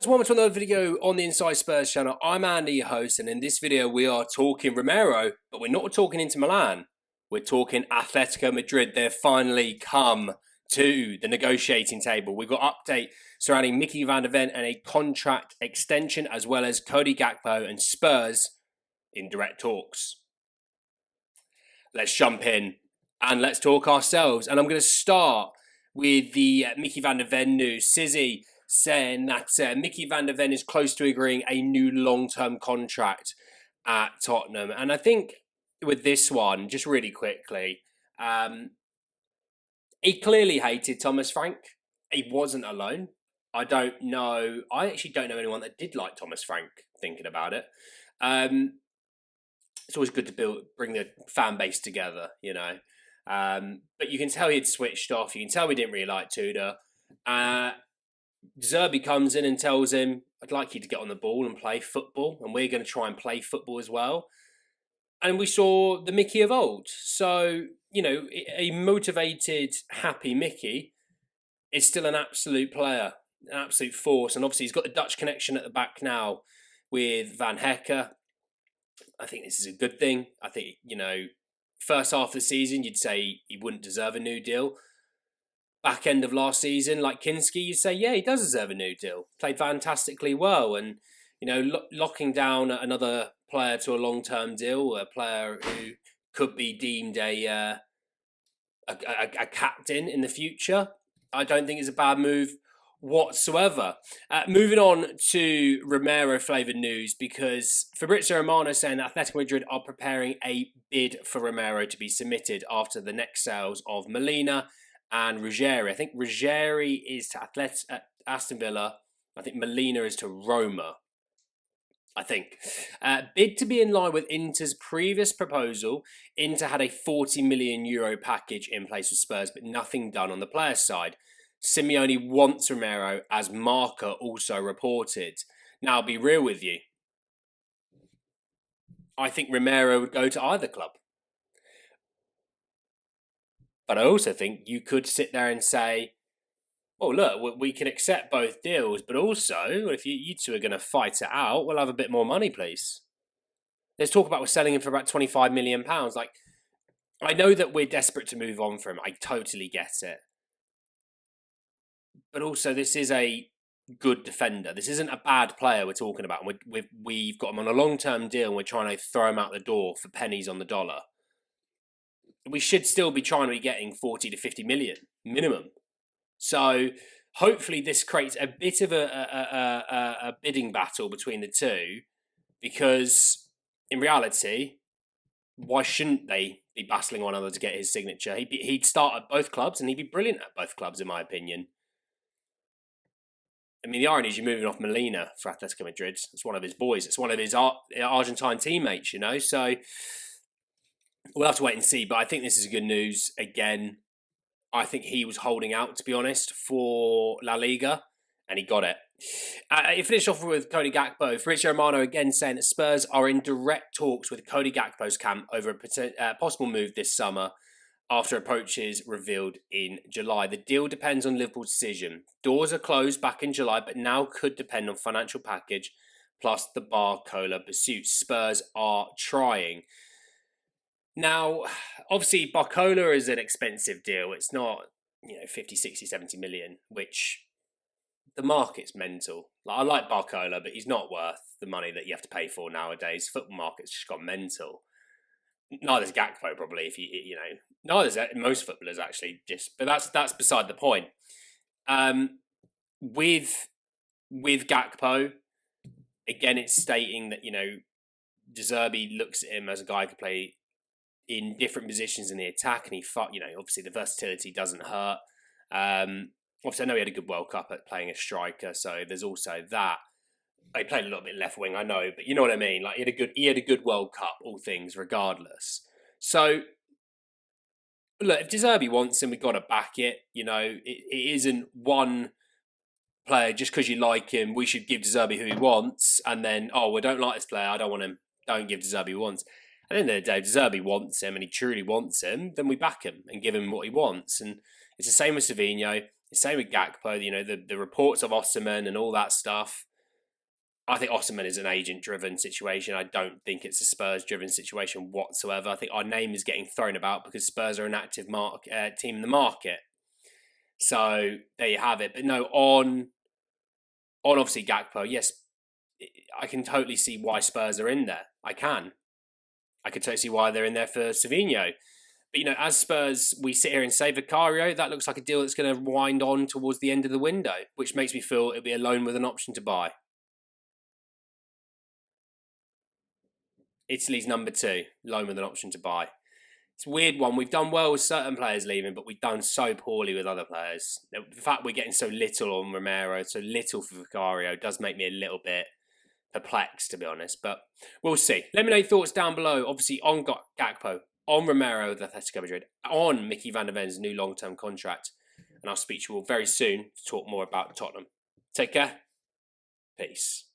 Welcome to another video on the Inside Spurs channel. I'm Andy, your host, and in this video we are talking Romero, but we're not talking Inter Milan. We're talking Atletico Madrid. They've finally come to the negotiating table. We've got update surrounding Mickey van der Ven and a contract extension, as well as Cody Gakpo and Spurs in direct talks. Let's jump in and let's talk ourselves. And I'm going to start with the Mickey van der Ven news. Sizzy saying that Mickey van der Ven is close to agreeing a new long-term contract at Tottenham. And I think with this one, just really quickly, he clearly hated Thomas Frank. He wasn't alone. I actually don't know anyone that did like Thomas Frank, thinking about it. It's always good to bring the fan base together, you know. But you can tell he'd switched off. You can tell we didn't really like Tudor. Zerbi comes in and tells him, I'd like you to get on the ball and play football, and we're going to try and play football as well. And we saw the Mickey of old. So, you know, a motivated, happy Mickey is still an absolute player, an absolute force. And obviously he's got the Dutch connection at the back now with Van Hekke. I think this is a good thing. I think, you know, first half of the season, you'd say he wouldn't deserve a new deal. Back end of last season, like Kinski, you'd say, yeah, he does deserve a new deal. Played fantastically well. And, you know, locking down another player to a long-term deal, a player who could be deemed a captain in the future, I don't think is a bad move whatsoever. Moving on to Romero-flavoured news, because Fabrizio Romano saying that Atletico Madrid are preparing a bid for Romero to be submitted after the next sales of Molina and Ruggieri. I think Ruggieri is to Aston Villa. I think Molina is to Roma. I think. Bid to be in line with Inter's previous proposal. Inter had a €40 million package in place with Spurs, but nothing done on the player's side. Simeone wants Romero, as Marca also reported. Now, I'll be real with you. I think Romero would go to either club. But I also think you could sit there and say, oh, look, we can accept both deals, but also, if you two are going to fight it out, we'll have a bit more money, please. There's talk about we're selling him for about £25 million. Like, I know that we're desperate to move on from him. I totally get it. But also, this is a good defender. This isn't a bad player we're talking about. We've got him on a long-term deal and we're trying to throw him out the door for pennies on the dollar. We should still be trying to be getting 40 to 50 million minimum. So hopefully this creates a bit of a bidding battle between the two, because in reality, why shouldn't they be battling one another to get his signature? He'd start at both clubs and he'd be brilliant at both clubs, in my opinion. I mean, the irony is you're moving off Molina for Atletico Madrid. It's one of his boys. It's one of his Argentine teammates, you know. So we'll have to wait and see. But I think this is good news. Again, I think he was holding out, to be honest, for La Liga, and he got it. He finished off with Cody Gakpo. Fabrizio Romano again saying that Spurs are in direct talks with Cody Gakpo's camp over a possible move this summer after approaches revealed in July. The deal depends on Liverpool's decision. Doors are closed back in July, but now could depend on financial package plus the Barcola pursuit. Spurs are trying. Now, obviously, Barcola is an expensive deal. It's not, 50, 60, 70 million, which the market's mental. Like, I like Barcola, but he's not worth the money that you have to pay for nowadays. Football market's just got mental. Neither's Gakpo, probably, if neither's most footballers, actually. But that's beside the point. With Gakpo, again, it's stating that, De Zerbi looks at him as a guy who could play in different positions in the attack, and obviously the versatility doesn't hurt. Obviously, I know he had a good World Cup at playing a striker, so there's also that. He played a little bit left wing, I know, but you know what I mean. Like he had a good World Cup, all things regardless. So look, if De Zerbi wants him, we've got to back it. It isn't one player just because you like him. We should give De Zerbi who he wants, and then we don't like this player. I don't want him. Don't give De Zerbi who he wants. At the end of the day, De Zerbi wants him and he truly wants him, then we back him and give him what he wants. And it's the same with Savinho, the same with Gakpo, the reports of Osimhen and all that stuff. I think Osimhen is an agent-driven situation. I don't think it's a Spurs-driven situation whatsoever. I think our name is getting thrown about because Spurs are an active team in the market. So there you have it. But no, on obviously Gakpo, yes, I can totally see why Spurs are in there. I can totally see why they're in there for Savinho. But, as Spurs, we sit here and say Vicario, that looks like a deal that's going to wind on towards the end of the window, which makes me feel it'll be a loan with an option to buy. Italy's number 2, loan with an option to buy. It's a weird one. We've done well with certain players leaving, but we've done so poorly with other players. The fact we're getting so little on Romero, so little for Vicario, does make me a little bit perplexed, to be honest. But we'll see. Let me know your thoughts down below. Obviously, on Gakpo, on Romero with Atletico Madrid, on Mickey van der Ven's new long-term contract. And I'll speak to you all very soon to talk more about Tottenham. Take care. Peace.